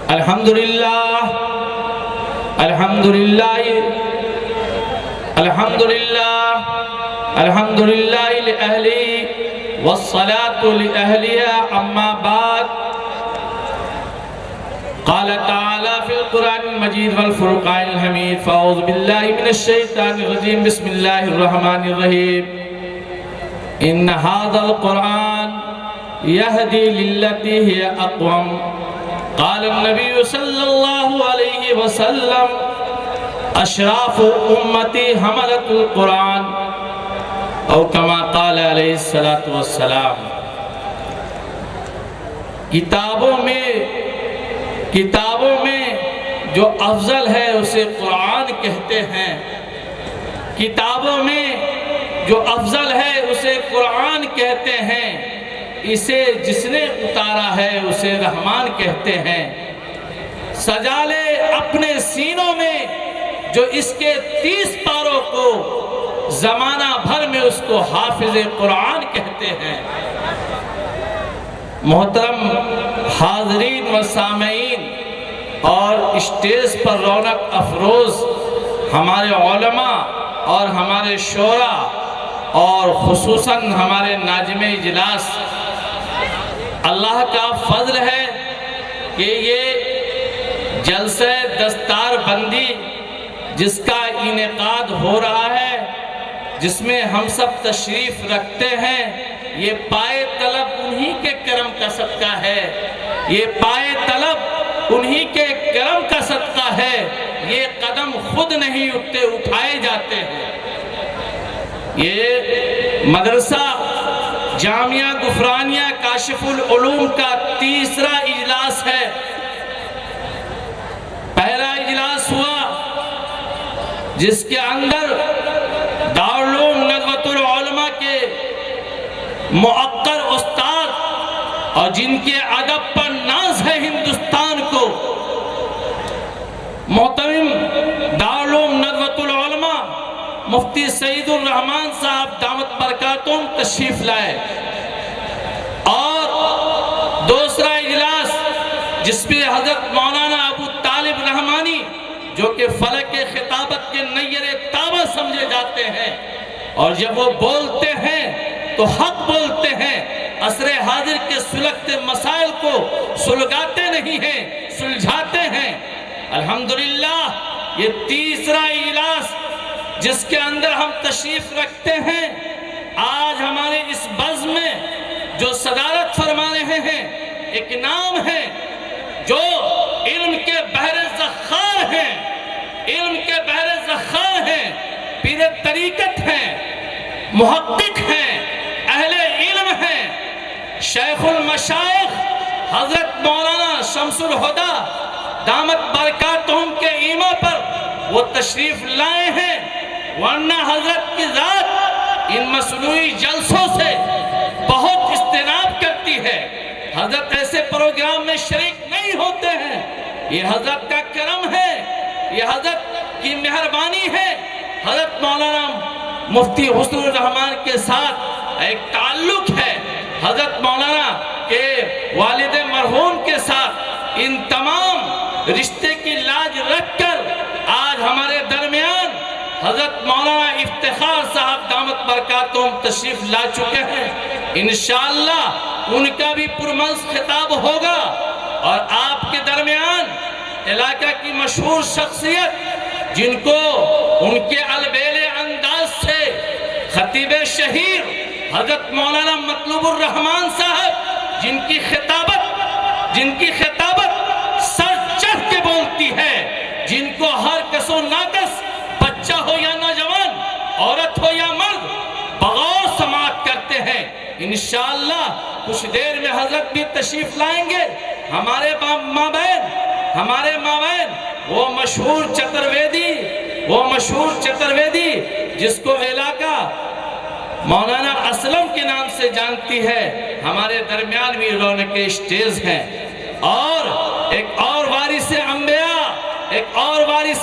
الحمدللہ الحمدللہ الحمدللہ الحمدللہ لأہلی والصلاة لأہلیہ اما بعد قال تعالی فی القرآن المجید والفرقان الحمید فاعوذ باللہ من الشیطان الرجیم بسم اللہ الرحمن الرحیم ان هذا القرآن يهدي للتي هي أقوم قال النبي صلى الله عليه وسلم أشراف أمتي حملة القرآن أو كما قال عليه الصلاة والسلام کتابوں میں جو افضل ہے اسے قرآن کہتے ہیں کتابوں میں جو افضل ہے اسے قرآن کہتے ہیں اسے جس نے اتارا ہے اسے رحمان کہتے ہیں سجا لے اپنے سینوں میں جو اس کے 30 پاروں کو زمانہ بھر میں اس کو حافظ قرآن کہتے ہیں محترم حاضرین و سامعین اور اسٹیج پر رونق افروز ہمارے علماء اور ہمارے شعراء اور خصوصاً ہمارے ناظم اجلاس اللہ کا فضل ہے کہ یہ جلسہ دستار بندی جس کا انعقاد ہو رہا ہے جس میں ہم سب تشریف رکھتے ہیں یہ پائے طلب انہی کے کرم کا صدقہ ہے یہ پائے طلب انہی کے کرم کا صدقہ ہے یہ قدم خود نہیں اٹھتے اٹھائے جاتے ہیں یہ مدرسہ جامعہ غفرانیہ کاشف العلوم کا تیسرا اجلاس ہے پہلا اجلاس ہوا جس کے اندر دارالعلوم ندوۃ العلماء کے معقر استاد اور جن کے ادب پر ناز ہے ہندوستان کو محترم دارالعلوم ندوۃ العلماء مفتی سعید الرحمان صاحب دامت برکاتہم تشریف لائے اور دوسرا اجلاس جس میں حضرت مولانا ابو طالب رحمانی جو کہ فلک خطابت کے نیر تابہ سمجھے جاتے ہیں اور جب وہ بولتے ہیں تو حق بولتے ہیں عصر حاضر کے سلگتے مسائل کو سلگاتے نہیں ہیں سلجھاتے ہیں الحمدللہ یہ تیسرا اجلاس جس کے اندر ہم تشریف رکھتے ہیں آج ہمارے اس بزم میں جو صدارت فرما رہے ہیں ایک نام ہے جو علم کے بحر زخار ہیں علم کے بحر زخار ہیں پیر طریقت ہیں محقق ہیں اہل علم ہیں شیخ المشائخ حضرت مولانا شمس الہدیٰ دامت برکاتہم کے ایمہ پر وہ تشریف لائے ہیں ورنہ حضرت کی ذات ان مصنوعی جلسوں سے بہت اجتناب کرتی ہے حضرت ایسے پروگرام میں شریک نہیں ہوتے ہیں یہ حضرت کا کرم ہے یہ حضرت کی مہربانی ہے حضرت مولانا مفتی حسن الرحمان کے ساتھ ایک تعلق ہے حضرت مولانا کے والد مرحوم کے ساتھ ان تمام رشتے کی لاج رکھ کر آج ہمارے درمیان حضرت مولانا افتخار صاحب دامت برکاتہم تشریف لا چکے ہیں انشاءاللہ ان کا بھی پرمنس خطاب ہوگا اور آپ کے درمیان علاقہ کی مشہور شخصیت جن کو ان کے البیل انداز سے خطیب شہیر حضرت مولانا مطلوب الرحمان صاحب جن کی خطابت سر چڑھ کے بولتی ہے جن کو ہر کس و ناکس بچہ ہو یا نوجوان عورت ہو یا مرد بغور سماعت کرتے ہیں انشاءاللہ کچھ دیر میں حضرت بھی تشریف لائیں گے ہمارے مابین وہ مشہور چترویدی جس کو علاقہ مولانا اسلم کے نام سے جانتی ہے ہمارے درمیان بھی رونق اسٹیج ہیں اور ایک اور وارث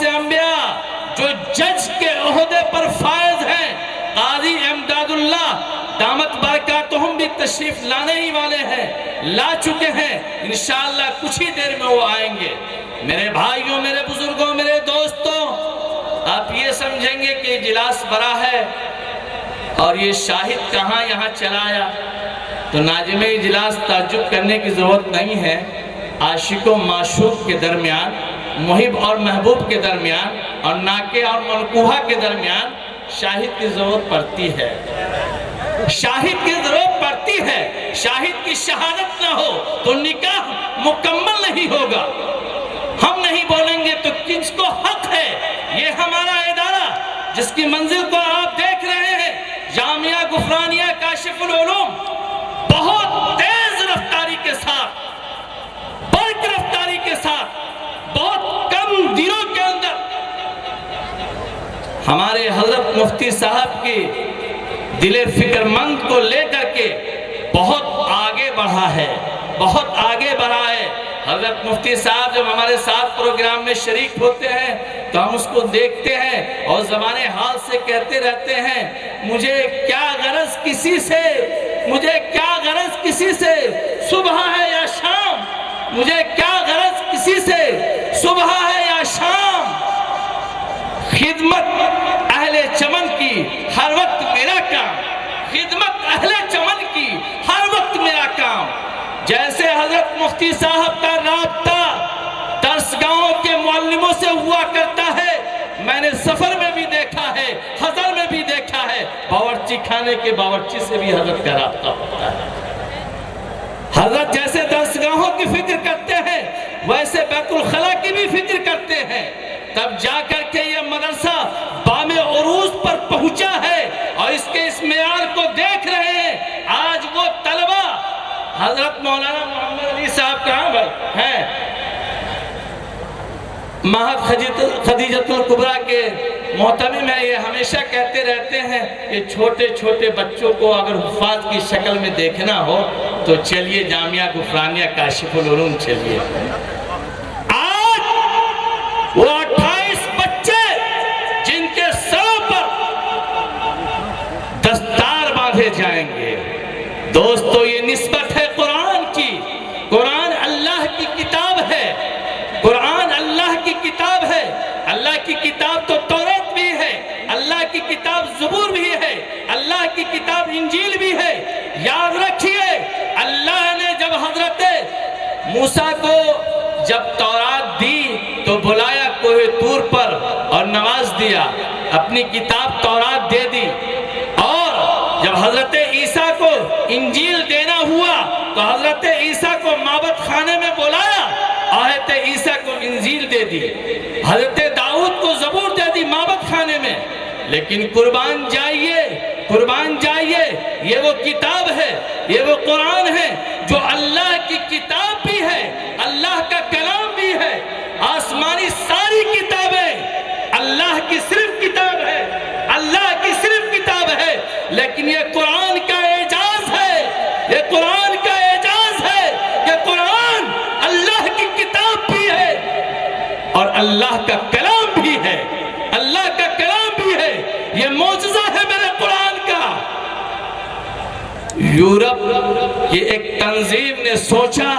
انبیاء جو جج کے عہدے پر فائز ہیں قاضی امداد اللہ دامت برکاتہم مرحوم بھی تشریف لانے ہی والے ہیں، لا چکے ہیں، انشاءاللہ کچھ ہی دیر میں وہ آئیں گے۔ میرے بھائیوں، میرے بزرگوں، میرے دوستوں، آپ یہ سمجھیں گے کہ اجلاس بڑا ہے اور یہ شاہد کہاں یہاں چلا آیا، تو ناظم اجلاس تعجب کرنے کی ضرورت نہیں ہے۔ عاشق و معشوق کے درمیان، محب اور محبوب کے درمیان، اور ناکے اور منکوہا کے درمیان شاہد کی ضرورت پڑتی ہے، شاہد کی ضرورت پڑتی ہے۔ شاہد کی شہادت نہ ہو تو نکاح مکمل نہیں ہوگا۔ ہم نہیں بولیں گے تو کس کو حق ہے؟ یہ ہمارا ادارہ جس کی منزل کو آپ دیکھ رہے ہیں، جامعہ غفرانیہ کاشف العلوم، بہت تیز رفتاری کے ساتھ، برق رفتاری کے ساتھ، بہت کم دنوں کے اندر ہمارے حضرت مفتی صاحب کی دل فکر مند کو لے کر کے بہت آگے بڑھا ہے، بہت آگے بڑھا ہے۔ حضرت مفتی صاحب جب ہمارے ساتھ پروگرام میں شریک ہوتے ہیں تو ہم اس کو دیکھتے ہیں اور زبان حال سے کہتے رہتے ہیں، مجھے کیا غرض کسی سے، مجھے کیا غرض کسی سے، صبح ہے یا شام، مجھے کیا غرض کسی سے، صبح ہے یا شام، خدمت اہل چمن کی ہر وقت میرا کام، خدمت اہل چمن کی ہر وقت میرا کام۔ جیسے حضرت مفتی صاحب کا رابطہ درسگاہوں کے معلموں سے ہوا کرتا ہے، میں نے سفر میں بھی دیکھا ہے، حضر میں بھی دیکھا ہے، باورچی خانے کے باورچی سے بھی حضرت کا رابطہ ہوتا ہے۔ حضرت جیسے درسگاہوں کی فکر کرتے ہیں ویسے بیت الخلا کی بھی فکر کرتے ہیں، تب جا کر کے یہ مدرسہ بام عروج پر پہنچا ہے اور اس کے اس معیار کو دیکھ رہے ہیں۔ آج وہ طلبہ حضرت مولانا محمد علی صاحب کہاں ہیں، معہد خدیجۃ الکبریٰ کے محتمم ہیں، یہ ہمیشہ کہتے رہتے ہیں کہ چھوٹے چھوٹے بچوں کو اگر حفاظ کی شکل میں دیکھنا ہو تو چلیے جامعہ غفرانیہ کاشف العلوم چلیے۔ آج وہ 28 بچے جن کے سروں پر دستار باندھے جائیں گے، دوستو یہ نسبت ہے قرآن کی۔ قرآن اللہ کی کتاب ہے، قرآن اللہ کی کتاب ہے۔ اللہ کی کتاب تو توریت بھی ہے، اللہ کی کتاب زبور بھی ہے، اللہ کی کتاب انجیل بھی ہے۔ یاد رکھیے، اللہ نے جب حضرت موسیٰ کو جب تورات دی تو بلایا کوہ طور پر اور نواز دیا، اپنی کتاب تورات دے دی، اور جب حضرت عیسیٰ کو انجیل دینا ہوا تو حضرت عیسیٰ کو معبد خانے میں بلایا، حضرت عیسیٰ کو انجیل دے دی، حضرت داؤد کو زبور دے دی معبد خانے میں۔ لیکن قربان جائیے، قربان جائیے، یہ وہ کتاب ہے، یہ وہ قرآن ہے جو اللہ کی کتاب بھی ہے، اللہ کا کلام بھی ہے۔ آسمانی ساری کتابیں اللہ کی صرف کتاب ہے، اللہ کی صرف کتاب ہے، لیکن یہ قرآن کا اعجاز ہے، یہ قرآن کا اعجاز ہے، یہ قرآن اللہ کی کتاب بھی ہے اور اللہ کا کلام بھی ہے، اللہ کا کلام بھی ہے۔ یہ معجزہ ہے میرے قرآن کا۔ یورپ کی ایک تنظیم نے سوچا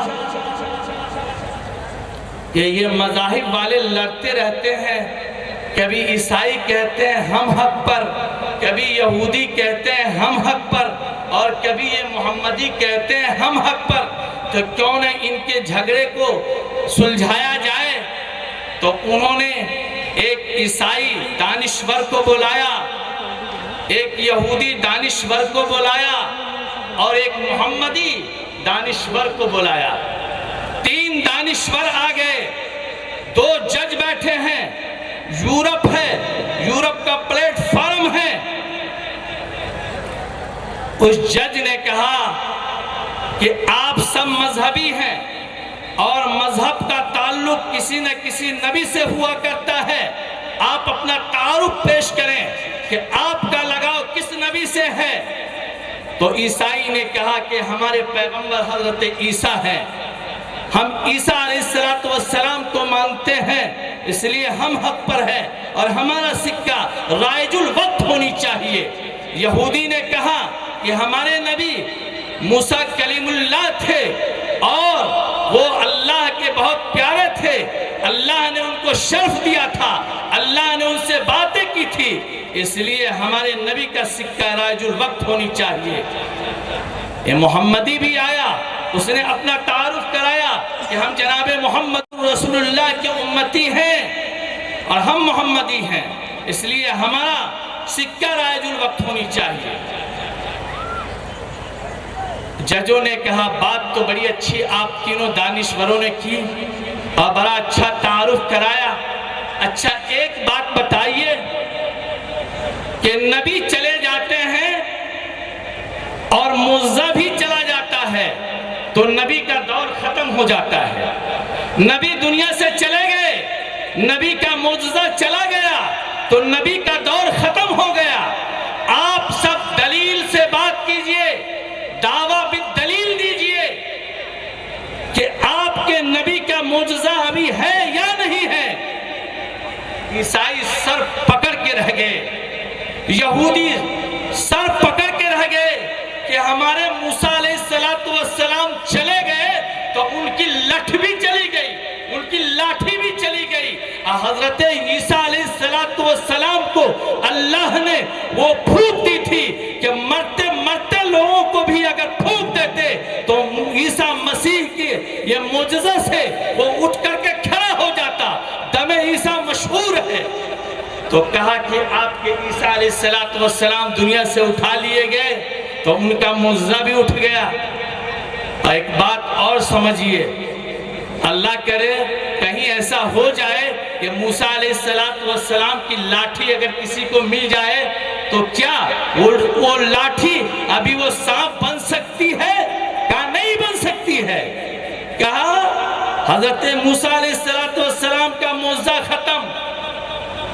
کہ یہ مذاہب والے لڑتے رہتے ہیں، کبھی عیسائی کہتے ہیں ہم حق پر، کبھی یہودی کہتے ہیں ہم حق پر، اور کبھی یہ محمدی کہتے ہیں ہم حق پر، تو کیوں نہ ان کے جھگڑے کو سلجھایا جائے۔ تو انہوں نے ایک عیسائی دانشور کو بلایا، ایک یہودی دانشور کو بلایا اور ایک محمدی دانشور کو بلایا۔ 3 دانشور آ گئے، 2 جج بیٹھے ہیں، یورپ ہے، یورپ کا پلیٹ فارم ہے۔ اس جج نے کہا کہ آپ سب مذہبی ہیں اور مذہب کا تعلق کسی نہ کسی نبی سے ہوا کرتا ہے، آپ اپنا تعارف پیش کریں کہ آپ کا لگاؤ کس نبی سے ہے۔ تو عیسائی نے کہا کہ ہمارے پیغمبر حضرت عیسیٰ ہیں، ہم عیسیٰ علیہ السلام کو مانتے ہیں، اس لیے ہم حق پر ہیں اور ہمارا سکہ رائج الوقت ہونی چاہیے۔ یہودی نے کہا کہ ہمارے نبی موسیٰ کلیم اللہ تھے اور وہ اللہ کے بہت پیارے تھے، اللہ نے ان کو شرف دیا تھا، اللہ نے ان سے باتیں کی تھی، اس لیے ہمارے نبی کا سکہ رائج الوقت ہونی چاہیے۔ یہ محمدی بھی آیا، اس نے اپنا تعارف کرایا کہ ہم جناب محمد رسول اللہ کے امتی ہیں اور ہم محمدی ہیں، اس لیے ہمارا سکہ رائج الوقت ہونی چاہیے۔ ججوں نے کہا بات تو بڑی اچھی آپ تینوں دانشوروں نے کی اور بڑا اچھا تعارف کرایا، اچھا ایک بات بتائیے کہ نبی چلے جاتے ہیں اور معجزہ بھی چلا جاتا ہے تو نبی کا دور ختم ہو جاتا ہے۔ نبی دنیا سے چلے گئے، نبی کا معجزہ چلا گیا تو نبی کا دور ختم ہو گیا۔ آپ سب دلیل سے بات کیجئے، دعویٰ بالدلیل دیجئے کہ آپ کے نبی کا معجزہ ابھی ہے یا نہیں ہے۔ عیسائی سر پکڑ کے رہ گئے، یہودی سر پکڑ کے رہ گئے کہ ہمارے موسیٰ علیہ السلام چلے گئے تو ان کی لٹھ بھی چلی گئی، ان کی لاٹھی بھی چلی گئی۔ حضرت عیسیٰ علیہ السلام کو اللہ نے وہ پھونک دی تھی کہ مرتے مرتے لوگوں کو بھی اگر پھونک دیتے تو عیسیٰ مسیح کے یہ معجزہ سے وہ اٹھ کر کے کھڑا ہو جاتا۔ دم عیسیٰ مشہور ہے۔ تو کہا کہ آپ کے عیسیٰ علیہ السلام دنیا سے اٹھا لیے گئے تو ان کا معجزہ بھی اٹھ گیا۔ ایک بات اور سمجھیے، اللہ کرے کہیں ایسا ہو جائے کہ موسیٰ علیہ السلام کی لاٹھی اگر کسی کو مل جائے تو کیا وہ لاٹھی ابھی وہ سانپ بن سکتی ہے؟ کہا نہیں بن سکتی ہے۔ کہا حضرت موسیٰ علیہ السلام کا معجزہ ختم،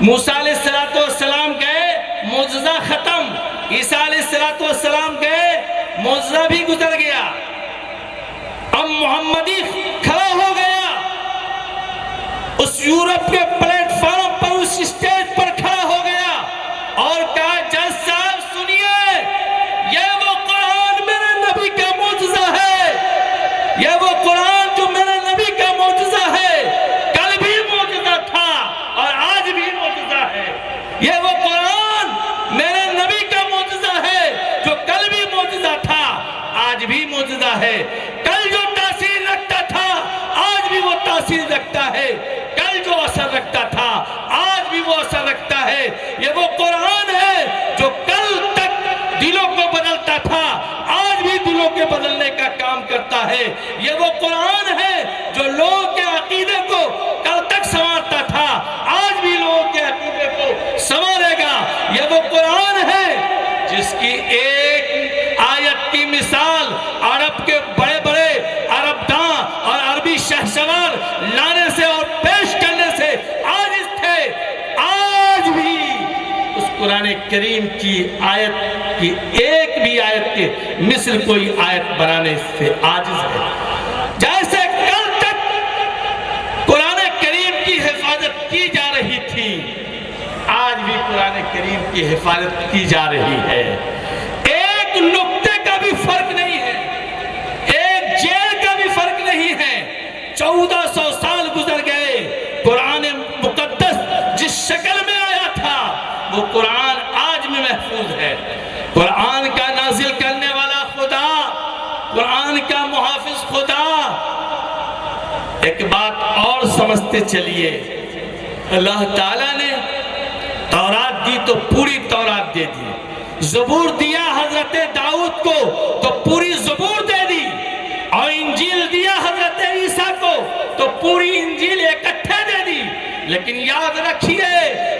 موسیٰ علیہ السلام گئے معجزہ ختم، عیسیٰ علیہ السلام گئے معجزہ بھی گزر گیا۔ اب محمدی کھڑا ہو گیا، اس یورپ کے پلیٹ فارم پر اس اسٹیج پر کھڑا ہو گیا اور کہا جج صاحب سنیے، یہ وہ قرآن میرے نبی کا معجزہ ہے، یہ وہ قرآن جو میرے نبی کا معجزہ ہے، کل بھی معجزہ تھا اور آج بھی معجزہ ہے۔ یہ وہ قرآن میرے نبی کا معجزہ ہے جو کل بھی معجزہ تھا، آج بھی معجزہ ہے۔ کل جو تاثیر رکھتا تھا آج بھی وہ تاثیر رکھتا ہے، کل جو اثر رکھتا تھا آج بھی وہ اثر رکھتا ہے۔ یہ وہ قرآن ہے جو کل تک دلوں کو بدلتا تھا آج بھی دلوں کے بدلنے کا کام کرتا ہے۔ یہ وہ قرآن ہے جو لوگوں کے عقیدے کو کل تک سنوارتا تھا آج بھی لوگوں کے عقیدے کو سنوارے گا۔ یہ وہ قرآن ہے جس کی ایک آیت کی مثال عرب کے بڑے بڑے عرب داں اور عربی شہسوار لانے سے اور پیش کرنے سے عاجز تھے، آج بھی اس قرآن کریم کی آیت کی ایک بھی آیت کے مثل کوئی آیت بنانے سے عاجز ہے۔ جیسے کل تک قرآن کریم کی حفاظت کی جا رہی تھی آج بھی قرآن کریم کی حفاظت کی جا رہی ہے۔ ایک نقطے کا بھی فرق نہیں ہے، ایک جیل کا بھی فرق نہیں ہے۔ 1400 سال گزر گئے، قرآن مقدس جس شکل میں آیا تھا وہ قرآن آج بھی محفوظ ہے۔ قرآن کا نازل کرنے والا خدا، قرآن کا محافظ خدا۔ ایک بات اور سمجھتے چلیے، اللہ تعالیٰ نے تورات دی تو پوری تورات دے دی، زبور دیا حضرت داؤد کو تو پوری زبور دے دی، اور انجیل دیا حضرت عیسیٰ کو تو پوری انجیل اکٹھے دے دی۔ لیکن یاد رکھیے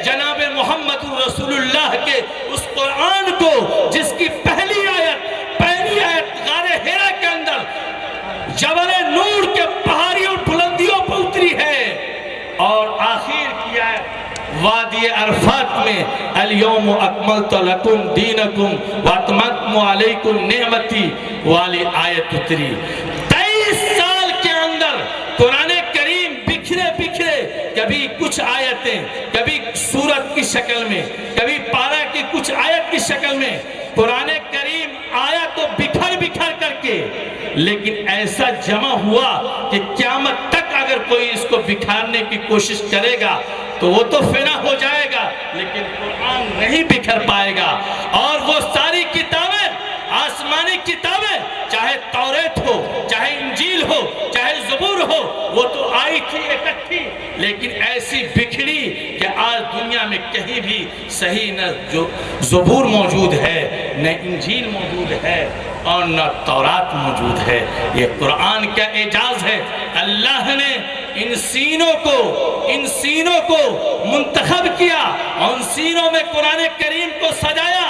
جناب محمد رسول اللہ کے اس قرآن کو جس کی پہلی آیت غار حرا کے اندر جبل نور کے پہاڑیوں بلندیوں پر اتری ہے، اور آخر کی آیت وادی عرفات میں الیوم اکملت لکم دینکم واتممت علیکم نعمتی والی آیت اتری۔ 23 سال کے اندر قرآن کریم بکھرے کبھی کچھ آیتیں، کبھی سورت کی شکل میں، کبھی پارہ کی کچھ آیت کی شکل میں، قرآن کریم آیا تو بکھر کر لیکن ایسا جمع ہوا کہ قیامت تک اگر کوئی اس کو بکھارنے کی کوشش کرے گا تو وہ تو فنا ہو جائے گا، لیکن قرآن نہیں بکھر پائے گا۔ اور وہ ساری کتابیں، آسمانی کتابیں، چاہے توریت ہو، چاہے انجیل ہو، چاہے زبور ہو، وہ تو آئی تھی اکٹھی، لیکن ایسی بکھڑی کہ آج دنیا میں کہیں بھی صحیح نہ جو زبور موجود ہے، نہ انجیل موجود ہے، اور نہ تورات موجود ہے۔ یہ قرآن کا اعجاز ہے۔ اللہ نے ان سینوں کو منتخب کیا اور ان سینوں میں قرآن کریم کو سجایا۔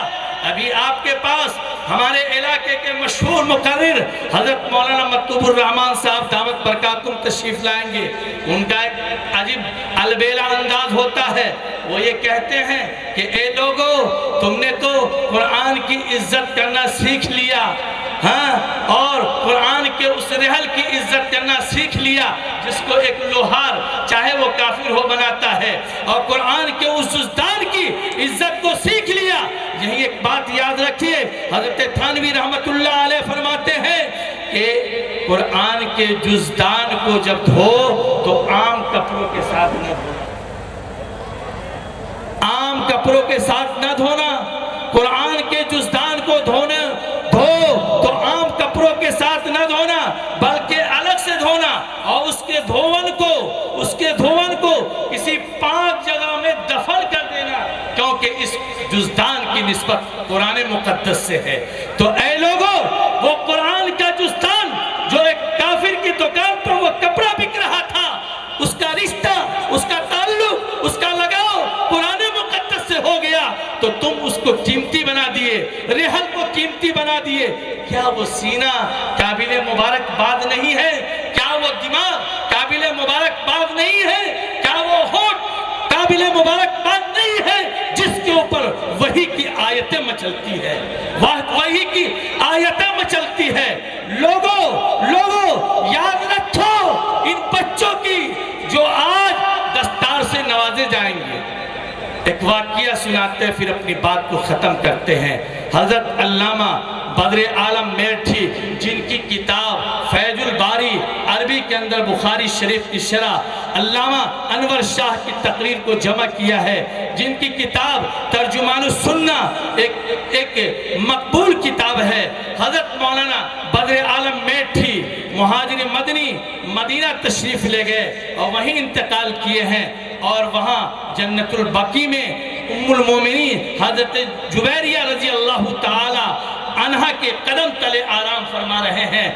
ابھی آپ کے پاس ہمارے علاقے کے مشہور مقرر حضرت مولانا مکتوب الرحمان صاحب دامت برکاتہم تشریف لائیں گے۔ ان کا ایک عجیب البیلا انداز ہوتا ہے۔ وہ یہ کہتے ہیں کہ اے لوگو، تم نے تو قرآن کی عزت کرنا سیکھ لیا، ہاں، اور قرآن کے اس رحل کی عزت کرنا سیکھ لیا جس کو ایک لوہار چاہے وہ کافر ہو بناتا ہے، اور قرآن کے اس جزدان کی عزت کو سیکھ لیا۔ یہی ایک بات یاد رکھیے، حضرت تھانوی رحمت اللہ علیہ فرماتے ہیں کہ قرآن کے جزدان کو جب دھو تو عام کپڑوں کے ساتھ نہ دھونا، عام کپڑوں کے ساتھ نہ دھونا۔ قرآن کے جزدان کو دھو تو عام کپڑوں کے ساتھ نہ دھونا، بلکہ الگ سے دھونا، اور اس کے دھون کو کسی پاک جگہ میں دفن کر دینا، کیونکہ اس جزدان کی نسبت قرآن مقدس سے ہے۔ تو اے لوگوں، وہ قرآن کا جزدان جو ایک کافر کی دکان پر وہ کپڑا بک رہا تھا، اس کا رشتہ، اس کا تعلق، اس کا لگاؤ قرآن مقدس سے ہو گیا، تو تم اس کو قیمتی بنا دیے، رحل کو قیمتی بنا دیے۔ کیا وہ سینہ قابل مبارکباد نہیں ہے؟ کیا وہ دماغ قابل مبارکباد نہیں ہے؟ کیا وہ ہونٹ قابل مبارکباد نہیں ہے جس کے اوپر وحی کی آیتیں مچلتی ہے، وحی کی آیتیں مچلتی ہے؟ لوگوں یاد رکھو ان بچوں کی جو آج دستار سے نوازے جائیں گے۔ ایک واقعہ سناتے پھر اپنی بات کو ختم کرتے ہیں۔ حضرت علامہ بدر عالم میرٹھی، جن کی کتاب فیض الباری عربی کے اندر بخاری شریف کی شرح علامہ انور شاہ کی تقریر کو جمع کیا ہے، جن کی کتاب ترجمان السنہ ایک مقبول کتاب ہے۔ حضرت مولانا بدر عالم میرٹھی مہاجر مدنی مدینہ تشریف لے گئے اور وہیں انتقال کیے ہیں، اور وہاں جنت البقیع میں ام المومنین حضرت جبیریہ رضی اللہ تعالی عنہ کے قدم تلے آرام فرما رہے ہیں۔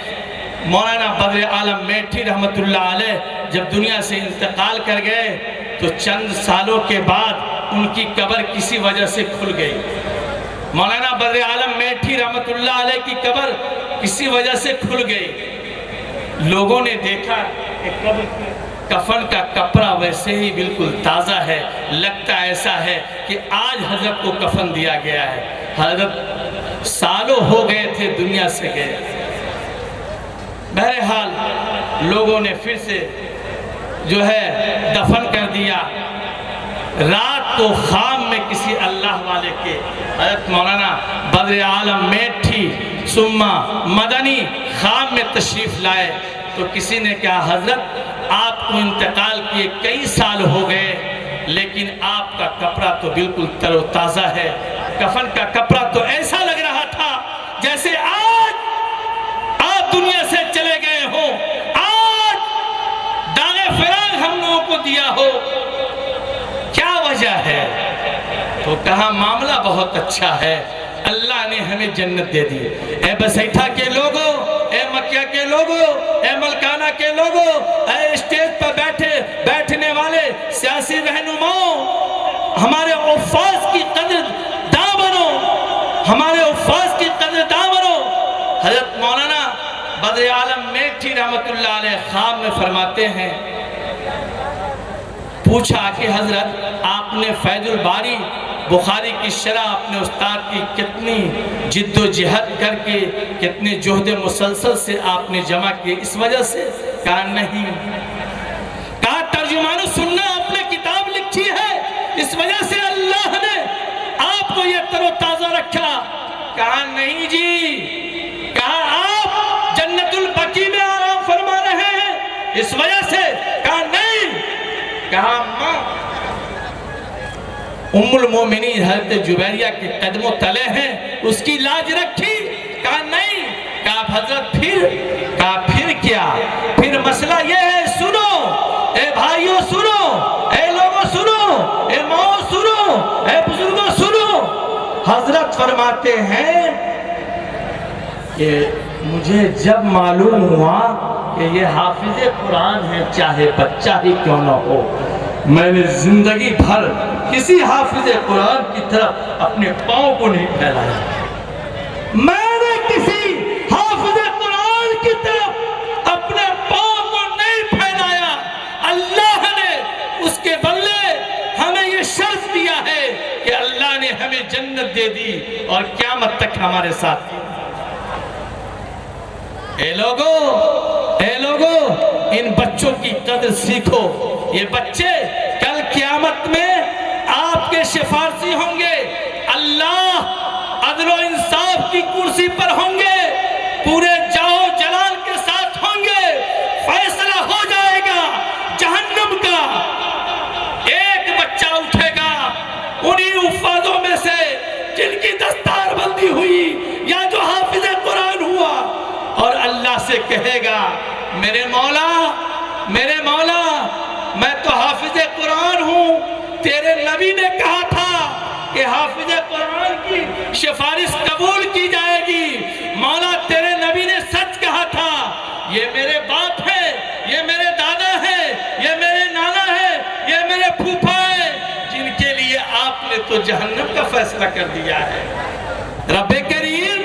مولانا بدر عالم میرٹھی رحمت اللہ علیہ جب دنیا سے انتقال کر گئے تو چند سالوں کے بعد ان کی قبر کسی وجہ سے کھل گئی۔ مولانا بدر عالم میرٹھی رحمت اللہ علیہ کی قبر کسی وجہ سے کھل گئی۔ لوگوں نے دیکھا کہ قبر کی کفن کا کپڑا ویسے ہی بالکل تازہ ہے، لگتا ایسا ہے کہ آج حضرت کو کفن دیا گیا ہے۔ حضرت سالوں ہو گئے تھے دنیا سے گئے۔ بہرحال لوگوں نے پھر سے جو ہے دفن کر دیا۔ رات کو خام میں کسی اللہ والے کے حضرت مولانا بدر عالم میرٹھی سما مدنی خام میں تشریف لائے تو کسی نے کہا حضرت آپ کو انتقال کیے کئی سال ہو گئے، لیکن آپ کا کپڑا تو بالکل تر و تازہ ہے، کفن کا کپڑا تو ایسا لگ رہا تھا جیسے آج آپ دنیا سے چلے گئے ہو، آج داغ فراق ہم لوگوں کو دیا ہو، کیا وجہ ہے؟ تو کہا معاملہ بہت اچھا ہے، اللہ نے ہمیں جنت دے دی۔ اے بسیٹھا کے لوگوں، اے مکیہ کے لوگوں، اے ملکانہ کے لوگوں، اے اسٹیج پر بیٹھنے والے سیاسی رہنماؤں، ہمارے حفاظ کی قدر داں بنو، ہمارے حفاظ کی قدر داں بنو۔ حضرت مولانا بدر عالم میرٹھی رحمت اللہ علیہ خواب میں فرماتے ہیں، پوچھا کہ حضرت آپ نے فیض الباری بخاری کی شرح اپنے استاد کی کتنی جد و جہد کر کے کتنے جہد مسلسل سے آپ نے جمع کیے، اس وجہ سے؟ کہا نہیں، کہا ترجمان السنہ آپ نے کتاب لکھی ہے، اس وجہ سے اللہ نے آپ کو یہ تر و تازہ رکھا؟ کہا نہیں جی، کہا آپ جنت اس وجہ سے کہا نہیں، کہا ماں ام المومنین حضرت جویریہ کے قدموں تلے ہیں، اس کی لاج رکھی؟ کہا نہیں۔ کہا حضرت پھر؟ کہا پھر کیا؟ پھر مسئلہ یہ ہے، سنو اے بھائیوں سنو، اے لوگوں سنو، اے ماں سنو، اے بزرگوں سنو۔ حضرت فرماتے ہیں کہ مجھے جب معلوم ہوا کہ یہ حافظ قرآن ہے چاہے بچہ ہی کیوں نہ ہو، میں نے زندگی بھر کسی حافظ قرآن کی طرف اپنے پاؤں کو نہیں پھیلایا، میں نے کسی حافظ قرآن کی طرف اپنے پاؤں کو نہیں پھیلایا۔ اللہ نے اس کے بدلے ہمیں یہ شرف دیا ہے کہ اللہ نے ہمیں جنت دے دی اور قیامت تک ہمارے ساتھ۔ اے لوگو ان بچوں کی قدر سیکھو، یہ بچے کل قیامت میں آپ کے سفارشی ہوں گے، اللہ عدل و انصاف کی کرسی پر ہوں گے، پورے جاؤ جلال کے ساتھ ہوں گے، فیصلہ ہو جائے گا جہنم کا۔ ایک بچہ اٹھے گا انہی حفاظوں میں سے جن کی دستار بندی ہوئی یا جو حافظ قرآن ہوا، اور اللہ سے کہے گا میرے مولا میں تو حافظ قرآن ہوں، تیرے نبی نے کہا تھا کہ حافظ قرآن کی سفارش قبول کی جائے گی، مولا تیرے نبی نے سچ کہا تھا، یہ میرے باپ ہے، یہ میرے دادا ہے، یہ میرے نانا ہے، یہ میرے پھوپھا ہے، جن کے لیے آپ نے تو جہنم کا فیصلہ کر دیا ہے۔ رب کریم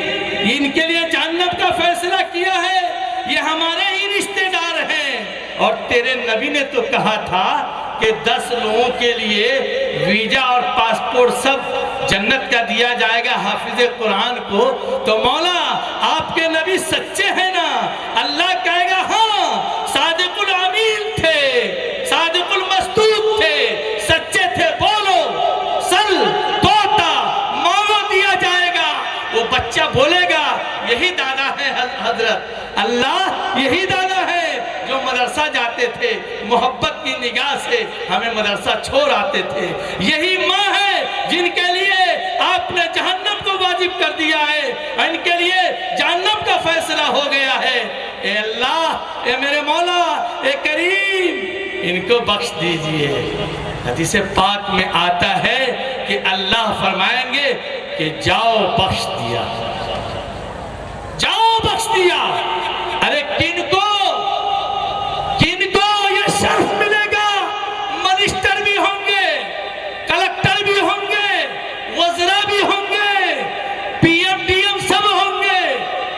ان کے لیے جہنم کا فیصلہ کیا ہے، یہ ہمارے ہی رشتہ دار ہیں، اور تیرے نبی نے تو کہا تھا کہ 10 لوگوں کے لیے ویزا اور پاسپورٹ سب جنت کا دیا جائے گا حافظ قرآن کو، تو مولا آپ کے نبی سچے ہیں نا؟ اللہ کہے گا ہاں، صادق الامین تھے، صادق المصدوق تھے، سچے تھے، بولو سل توتا مانگو دیا جائے گا۔ وہ بچہ بولے گا یہی دادا ہے حضرت، اللہ یہی دادا ہے جو مدرسہ جاتے تھے، محبت کی نگاہ سے ہمیں مدرسہ چھوڑ آتے تھے، یہی ماں ہے جن کے لیے آپ نے جہنم کو واجب کر دیا ہے، ان کے لیے جہنم کا فیصلہ ہو گیا ہے۔ اے اللہ، اے میرے مولا، اے کریم، ان کو بخش دیجئے۔ حدیث پاک میں آتا ہے کہ اللہ فرمائیں گے کہ جاؤ بخش دیا، جاؤ بخش دیا۔ ارے کن کو یہ شرف ملے گا؟ منسٹر بھی ہوں گے، کلکٹر بھی ہوں گے، وزراء بھی ہوں گے، پی ایم ڈی ایم سب ہوں گے،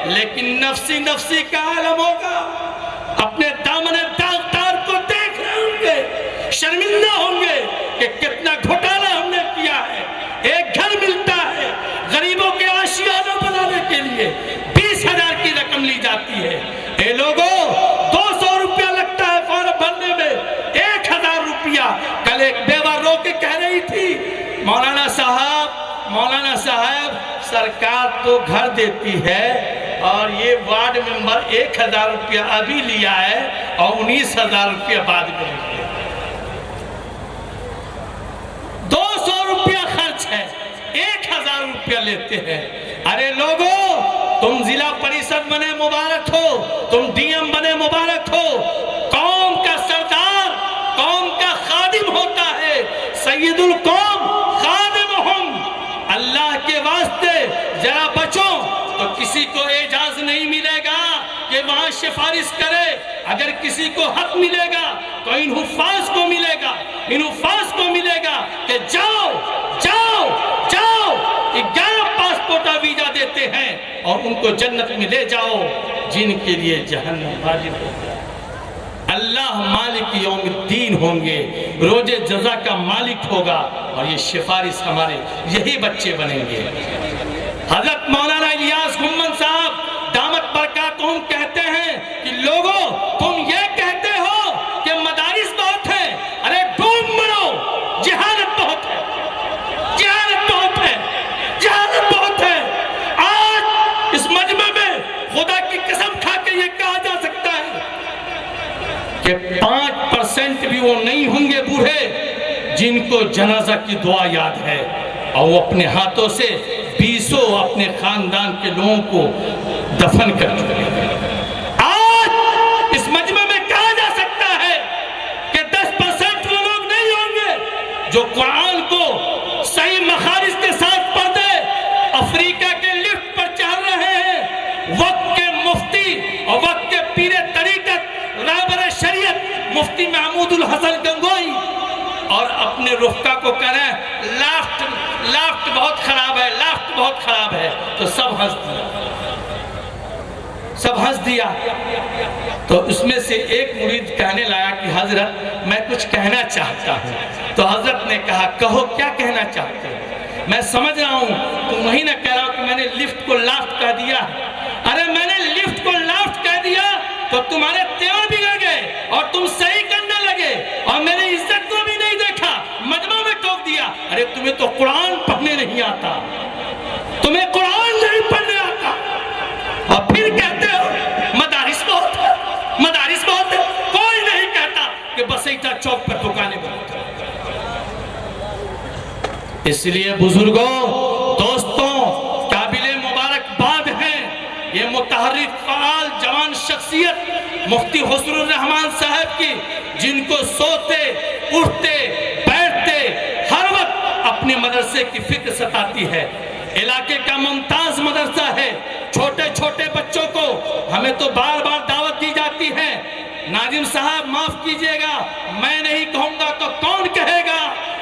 لیکن نفسی نفسی کا عالم ہوگا، اپنے دامن داغدار کو دیکھ رہے ہوں گے، شرمندہ ہوں گے کہ کتنا گھوٹالہ ہم نے کیا ہے۔ ایک گھر ملتا ہے غریبوں کے آشیانہ بنانے کے لیے 20,000 کی رقم لی جاتی ہے۔ اے لوگوں 200 روپیہ لگتا ہے فارم بھرنے میں، 1,000 روپیہ۔ کل ایک بیوہ رو کے کہہ رہی تھی مولانا صاحب سرکار تو گھر دیتی ہے اور یہ وارڈ ممبر 1,000 روپیہ ابھی لیا ہے اور 19,000 روپیہ بعد میں لیا ہے، 200 روپیہ خرچ ہے، 1,000 روپیہ لیتے ہیں۔ ارے لوگوں تم ضلع پریشد بنے مبارک ہو، تم ڈی ایم بنے مبارک ہو، قوم کا سردار قوم کا خادم ہوتا ہے، سید القوم خادمہم۔ اللہ کے واسطے ذرا بچو، تو کسی کو اعزاز نہیں ملے گا کہ وہاں سفارش کرے، اگر کسی کو حق ملے گا تو ان حفاظ کو ملے گا، ان حفاظ کو ملے گا کہ جاؤ جاؤ جاؤ، 11 پاسپورٹ ویزا دیتے ہیں اور ان کو جنت میں لے جاؤ جن کے لیے جہنم واجب ہوگا۔ اللہ مالک یوم الدین ہوں گے، روز جزا کا مالک ہوگا، اور یہ سفارش ہمارے یہی بچے بنیں گے۔ حضرت مولانا الیاس گھمن صاحب دامت برکاتہم کہتے ہیں کہ لوگوں تم یہ کہتے ہو کہ مدارس بہت ہے، ارے ڈوب مرو، جہالت بہت ہے، جہالت بہت ہے، جہالت بہت ہے۔ آج اس مجمع میں خدا کی قسم کھا کے یہ کہا جا سکتا ہے کہ بھی وہ نہیں ہوں گے بوڑھے جن کو جنازہ کی دعا یاد ہے، اور وہ اپنے ہاتھوں سے 20 اپنے خاندان کے لوگوں کو دفن کر چکے ہیں۔ آج اس مجمع میں کہا جا سکتا ہے کہ 10% وہ لوگ نہیں ہوں گے جو قرآن کو صحیح مخارج کے ساتھ پڑھتے افریقہ کے لفٹ پر چڑھ رہے ہیں۔ وقت کے مفتی اور وقت کے پیر طریقت رہبر شریعت مفتی محمود الحسن گنگوئی اور اپنے رفقا کو کہہ رہے ہیں لافٹ بہت خراب ہے، لافٹ بہت خراب ہے، تو سب ہنس دیا۔ تو اس میں سے ایک مرید کہنے لگا کہ حضرت میں کچھ کہنا چاہتا ہوں۔ تو حضرت نے کہا کہو کیا کہنا چاہتے ہیں؟ میں سمجھ رہا ہوں تم وہی نہ کہہ رہا ہو کہ میں نے لفٹ کو لافٹ کہہ دیا۔ ارے میں نے لفٹ کو لافٹ کہہ دیا تو تمہارے تیور بگڑ گئے اور تم صحیح کرنے لگے اور میری عزت کو بھی نہیں دیکھا، مجمع میں ٹوک دیا۔ ارے تمہیں تو قرآن پڑھنے نہیں آتا، تمہیں قرآن نہیں پڑھنے آتا، اور پھر کہتے ہو مدارس بہت ہے، مدارس بہت ہے۔ کوئی نہیں کہتا کہ بسیٹا چوک پر دکانیں بہت ہیں۔ اس لیے بزرگوں، دوستوں، قابل مبارکباد ہیں یہ متحرک فعال جوان شخصیت مفتی حسن الرحمان صاحب کی، جن کو سوتے اٹھتے بیٹھتے ہر وقت اپنے مدرسے کی فکر ستاتی ہے۔ علاقے کا ممتاز مدرسہ ہے، چھوٹے چھوٹے بچوں کو ہمیں تو بار بار دعوت دی جاتی ہے۔ ناظم صاحب معاف کیجئے گا، میں نہیں کہوں گا تو کون کہے گا؟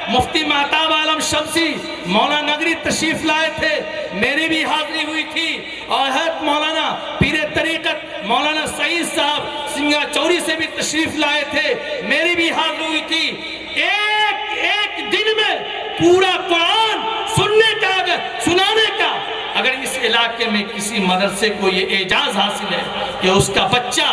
مفتی مہتاب عالم شمسی مولانا نگری تشریف لائے تھے، میری بھی حاضری ہوئی تھی، اور حضرت مولانا پیر طریقت مولانا سعید صاحب سنگا چوری سے بھی تشریف لائے تھے، میری بھی حاضری ہوئی تھی۔ ایک دن میں پورا قرآن سنانے کا اگر اس علاقے میں کسی مدرسے کو یہ اعجاز حاصل ہے کہ اس کا بچہ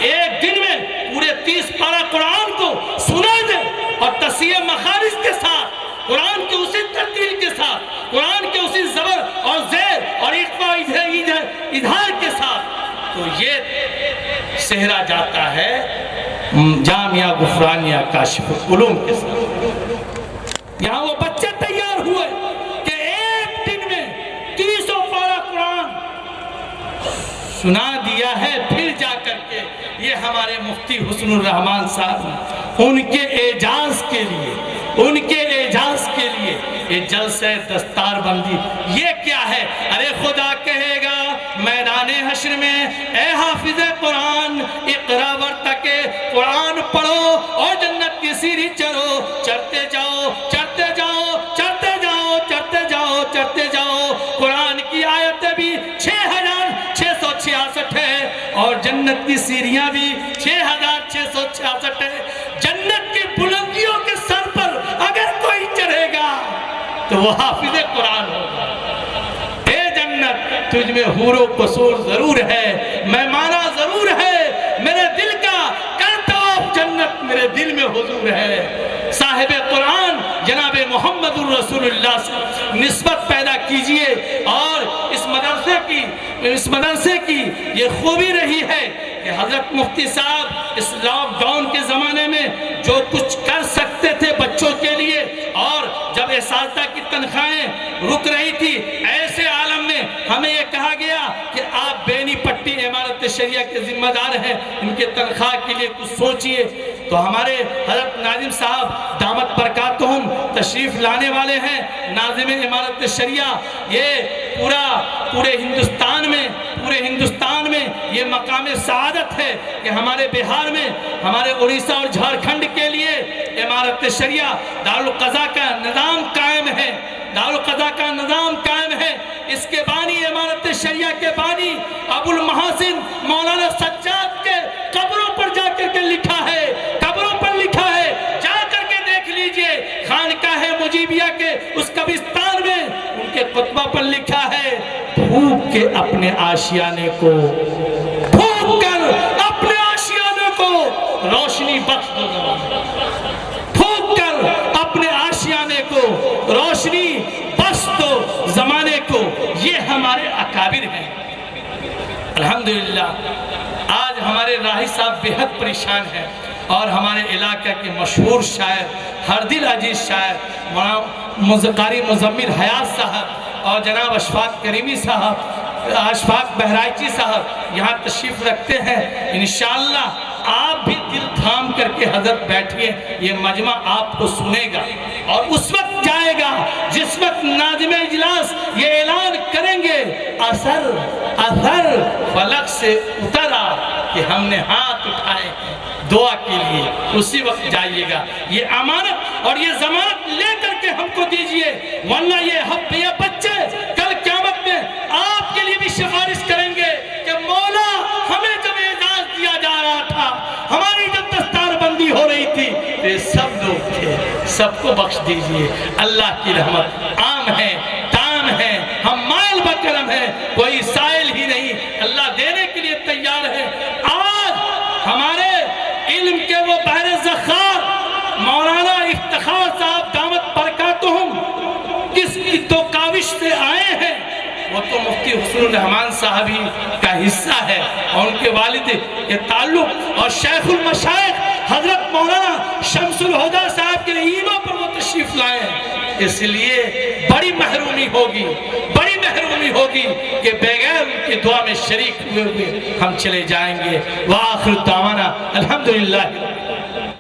ایک دن میں پورے 30 پارہ قرآن کو سنا دے اور تصحیح مخارج کے ساتھ، قرآن کے اسی ترتیل کے ساتھ، قرآن کے اسی زبر اور زیر اور اقفا اظہار کے ساتھ، تو یہ صحرا جاتا ہے جامعہ غفرانیہ کاشف العلوم کے ساتھ۔ یہاں وہ بچے تیار ہوئے کہ ایک دن میں 300 پارہ قرآن سنا دیا ہے۔ پھر جا کر کے یہ ہمارے مفتی حسن الرحمان صاحب ان کے اعجاز کے لیے یہ جلسہ دستار بندی یہ کیا ہے؟ ارے خدا کہے گا میدان حشر میں اے حافظ قرآن اقرا ورتقے، قرآن پڑھو اور جنت کی سیڑھی چڑھو، چڑھتے جاؤ چڑھتے جاؤ چڑھتے جاؤ چڑھتے جاؤ چڑھتے جاؤ۔ قرآن کی آیتیں بھی 6666 ہے اور جنت کی سیڑھیاں بھی 6666 ہے۔ جنت کی بلندیوں کے سر پر اگر کوئی چڑھے گا تو وہ حافظ قرآن ہوگا۔ اے جنت تجھ میں حور و قصور ضرور ہے، مہمانہ ضرور ہے، میرے دل کا کرتا جنت میرے دل میں حضور ہے۔ صاحب قرآن جناب محمد الرسول اللہ سے نسبت پیدا کیجئے، اور اس مدرسے کی یہ خوبی رہی ہے کہ حضرت مفتی صاحب اس لاک ڈاؤن کے زمانے میں جو کچھ کر سکتے تھے بچوں کے لیے، اور جب اساتذہ کی تنخواہیں رک رہی تھی، ایسے عالم میں ہمیں یہ کہا گیا کہ آپ بینی پٹی امارت شریعہ کے ذمہ دار ہیں، ان کے تنخواہ کے لیے کچھ سوچئے۔ تو ہمارے حضرت ناظم صاحب دامت برکاتہم تشریف لانے والے ہیں، ناظم امارت شریعہ۔ یہ پورے ہندوستان میں یہ مقام سعادت ہے کہ ہمارے بہار میں، ہمارے اڑیسہ اور جھارکھنڈ کے لیے امارت شریعہ دارالقضاء کا نظام قائم ہے، دارالقضاء کا نظام قائم ہے۔ اس کے بانی امارت شریعہ کے بانی ابو المحاسن مولانا سجاد کے قبروں پر جا کر کے لکھا ہے، قبروں پر لکھا ہے، جا کر کے دیکھ لیجئے۔ خانقاہ مجیبیہ کے اس قبرستان میں ان کے خطبہ پر لکھا ہے، پھونک کے اپنے آشیانے کو، پھونک کر اپنے آشیانے کو روشنی بخش دو زمانے، پھونک کر اپنے آشیانے کو روشنی بخش دو زمانے کو۔ یہ ہمارے اکابر ہیں۔ الحمدللہ آج ہمارے راہی صاحب بے حد پریشان ہیں، اور ہمارے علاقہ کے مشہور شاعر ہر دل عزیز شاعر قاری مزمل حیات صاحب اور جناب اشفاق کریمی صاحب، اشفاق بہرائچی صاحب یہاں تشریف رکھتے ہیں۔ انشاءاللہ آپ بھی دل تھام کر کے حضرت بیٹھیے، یہ مجمع آپ کو سنے گا اور اس وقت جائے گا جس وقت ناظم اجلاس یہ اعلان کریں گے اثر فلک سے اترا کہ ہم نے ہاتھ اٹھائے دعا کے لیے، اسی وقت جائیے گا۔ یہ امانت اور یہ ضمانت لے کر کے ہم کو دیجئے، ورنہ یہ بچے کل قیامت میں آپ کے لیے بھی سفارش کریں گے کہ مولا ہمیں جب اعزاز دیا جا رہا تھا، ہماری جب دستار بندی ہو رہی تھی، تو یہ سب لوگ تھے، سب کو بخش دیجئے۔ اللہ کی رحمت عام ہے، تام ہے، ہم مائل بکرم ہیں، کوئی سائل ہی نہیں، اللہ دینے کے لیے تیار ہے۔ آج ہمارے علم کے وہ بحر زخار مولانا افتخار صاحب دامت برکاتہم کس کی تو کاوش سے آئے ہیں، وہ تو مفتی حسن الرحمان صاحبی کا حصہ ہے اور ان کے والد کے تعلق، اور شیخ المشائخ حضرت مولانا شمس الہدیٰ صاحب کے ایما پر وہ تشریف لائے ہیں۔ اس لیے بڑی محرومی ہوگی کہ بغیر ان کی دعا میں شریک ہوئے ہم چلے جائیں گے۔ وآخر دعوانا الحمدللہ۔